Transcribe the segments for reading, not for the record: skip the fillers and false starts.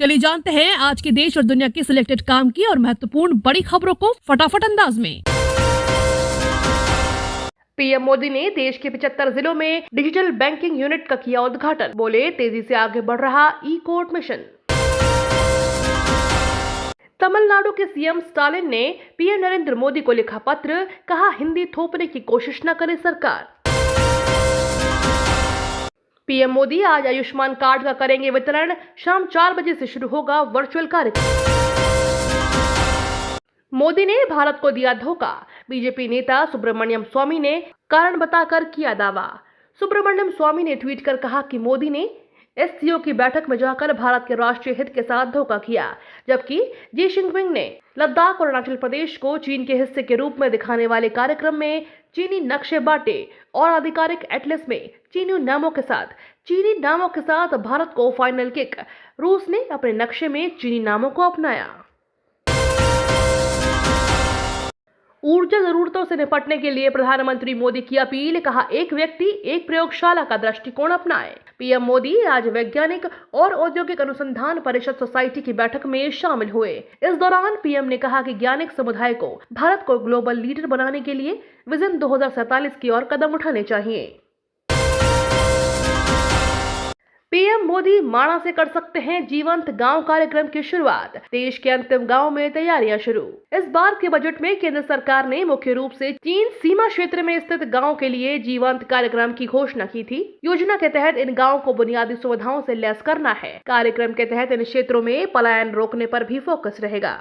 चलिए जानते हैं आज के देश और दुनिया की सिलेक्टेड काम की और महत्वपूर्ण बड़ी खबरों को फटाफट अंदाज में। पीएम मोदी ने देश के 75 जिलों में डिजिटल बैंकिंग यूनिट का किया उद्घाटन। बोले तेजी से आगे बढ़ रहा ई कोर्ट मिशन। तमिलनाडु के सीएम स्टालिन ने पीएम नरेंद्र मोदी को लिखा पत्र, कहा हिंदी थोपने की कोशिश न करे सरकार। पीएम मोदी आज आयुष्मान कार्ड का करेंगे वितरण। शाम 4 बजे से शुरू होगा वर्चुअल कार्यक्रम। मोदी ने भारत को दिया धोखा। बीजेपी नेता सुब्रमण्यम स्वामी ने कारण बताकर किया दावा। सुब्रमण्यम स्वामी ने ट्वीट कर कहा कि मोदी ने एससीओ की बैठक में जाकर भारत के राष्ट्रीय हित के साथ धोखा किया, जबकि जी जिनपिंग ने लद्दाख और अरुणाचल प्रदेश को चीन के हिस्से के रूप में दिखाने वाले कार्यक्रम में चीनी नक्शे बांटे और आधिकारिक एटलस में चीनी नामों के साथ भारत को फाइनल किक। रूस ने अपने नक्शे में चीनी नामों को अपनाया। ऊर्जा जरूरतों से निपटने के लिए प्रधानमंत्री मोदी की अपील, कहा एक व्यक्ति एक प्रयोगशाला का दृष्टिकोण अपनाए। पीएम मोदी आज वैज्ञानिक और औद्योगिक अनुसंधान परिषद सोसाइटी की बैठक में शामिल हुए। इस दौरान पीएम ने कहा कि वैज्ञानिक समुदाय को भारत को ग्लोबल लीडर बनाने के लिए विजन 2047 की ओर कदम उठाने चाहिए। पीएम मोदी माणा से कर सकते हैं जीवंत गांव कार्यक्रम की शुरुआत। देश के अंतिम गांव में तैयारियां शुरू। इस बार के बजट में केंद्र सरकार ने मुख्य रूप से चीन सीमा क्षेत्र में स्थित गांव के लिए जीवंत कार्यक्रम की घोषणा की थी। योजना के तहत इन गांव को बुनियादी सुविधाओं से लैस करना है। कार्यक्रम के तहत इन क्षेत्रों में पलायन रोकने पर भी फोकस रहेगा।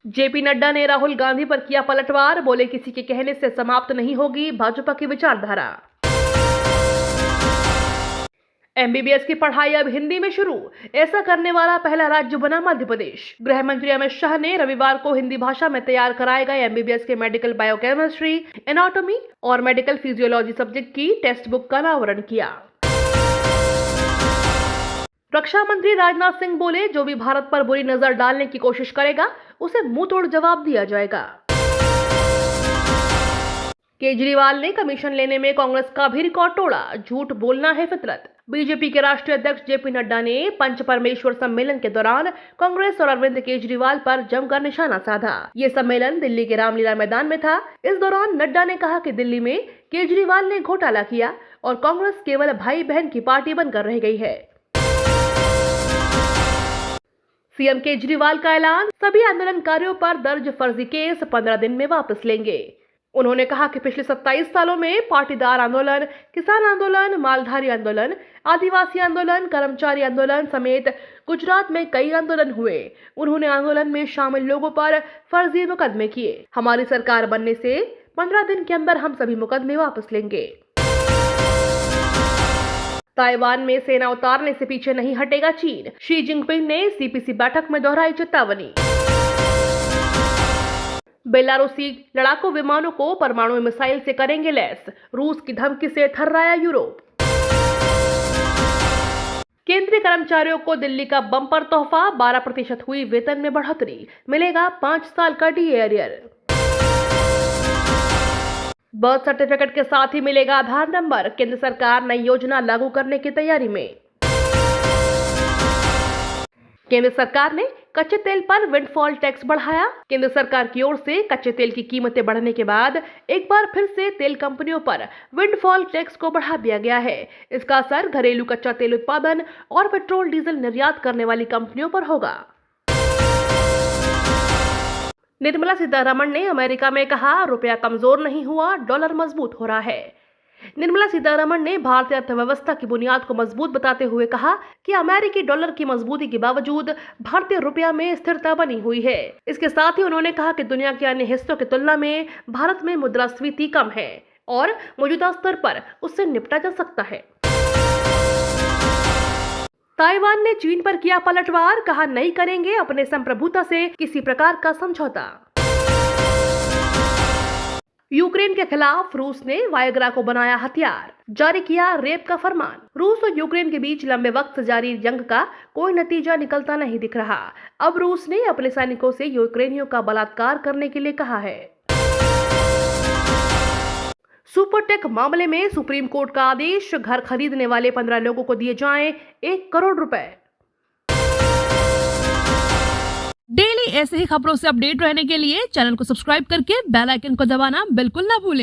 जेपी नड्डा ने राहुल गांधी पर किया पलटवार। बोले किसी के कहने से समाप्त नहीं होगी भाजपा की विचारधारा। एमबीबीएस की पढ़ाई अब हिंदी में शुरू। ऐसा करने वाला पहला राज्य बना मध्य प्रदेश। गृह मंत्री अमित शाह ने रविवार को हिंदी भाषा में तैयार कराए गए एमबीबीएस के मेडिकल बायोकेमिस्ट्री, एनाटॉमी और मेडिकल फिजियोलॉजी सब्जेक्ट की टेक्स्ट बुक का अनावरण किया। रक्षा मंत्री राजनाथ सिंह बोले जो भी भारत पर बुरी नजर डालने की कोशिश करेगा उसे मुंह तोड़ जवाब दिया जाएगा। केजरीवाल ने कमीशन लेने में कांग्रेस का भी रिकॉर्ड तोड़ा। झूठ बोलना है फितरत। बीजेपी के राष्ट्रीय अध्यक्ष जेपी नड्डा ने पंच परमेश्वर सम्मेलन के दौरान कांग्रेस और अरविंद केजरीवाल पर जमकर निशाना साधा। ये सम्मेलन दिल्ली के रामलीला मैदान में था। इस दौरान नड्डा ने कहा कि दिल्ली में केजरीवाल ने घोटाला किया और कांग्रेस केवल भाई बहन की पार्टी बनकर रह गई है। सीएम केजरीवाल का ऐलान, सभी आंदोलनकारियों पर दर्ज फर्जी केस 15 दिन में वापस लेंगे। उन्होंने कहा कि पिछले 27 सालों में पाटीदार आंदोलन, किसान आंदोलन, मालधारी आंदोलन, आदिवासी आंदोलन, कर्मचारी आंदोलन समेत गुजरात में कई आंदोलन हुए। उन्होंने आंदोलन में शामिल लोगों पर फर्जी मुकदमे किए। हमारी सरकार बनने से 15 दिन के अंदर हम सभी मुकदमे वापस लेंगे। ताइवान में सेना उतारने से पीछे नहीं हटेगा चीन। शी जिनपिंग ने सीपीसी बैठक में दोहराई चेतावनी। बेलारूसी लड़ाकू विमानों को परमाणु मिसाइल से करेंगे लैस। रूस की धमकी से थर्राया यूरोप। केंद्रीय कर्मचारियों को दिल्ली का बम्पर तोहफा, 12% हुई वेतन में बढ़ोतरी। मिलेगा 5 साल का डी एरियर। बर्थ सर्टिफिकेट के साथ ही मिलेगा आधार नंबर। केंद्र सरकार नई योजना लागू करने की तैयारी में। केंद्र सरकार ने कच्चे तेल पर विंडफॉल टैक्स बढ़ाया। केंद्र सरकार की ओर से कच्चे तेल की कीमतें बढ़ने के बाद एक बार फिर से तेल कंपनियों पर विंडफॉल टैक्स को बढ़ा दिया गया है। इसका असर घरेलू कच्चा तेल उत्पादन और पेट्रोल डीजल निर्यात करने वाली कंपनियों पर होगा। निर्मला सीतारमण ने अमेरिका में कहा रुपया कमजोर नहीं हुआ, डॉलर मजबूत हो रहा है। निर्मला सीतारमण ने भारतीय अर्थव्यवस्था की बुनियाद को मजबूत बताते हुए कहा कि अमेरिकी डॉलर की मजबूती के बावजूद भारतीय रुपया में स्थिरता बनी हुई है। इसके साथ ही उन्होंने कहा कि दुनिया के अन्य हिस्सों की तुलना में भारत में मुद्रास्फीति कम है और मौजूदा स्तर पर उससे निपटा जा सकता है। ताइवान ने चीन पर किया पलटवार, कहा नहीं करेंगे अपने संप्रभुता से किसी प्रकार का समझौता। यूक्रेन के खिलाफ रूस ने वायग्रा को बनाया हथियार, जारी किया रेप का फरमान। रूस और यूक्रेन के बीच लंबे वक्त से जारी जंग का कोई नतीजा निकलता नहीं दिख रहा। अब रूस ने अपने सैनिकों से यूक्रेनियों का बलात्कार करने के लिए कहा है। सुपरटेक मामले में सुप्रीम कोर्ट का आदेश, घर खरीदने वाले 15 लोगों को दिए जाएं 1 करोड़ रुपए। डेली ऐसे ही खबरों से अपडेट रहने के लिए चैनल को सब्सक्राइब करके बेल आइकन को दबाना बिल्कुल ना भूलें।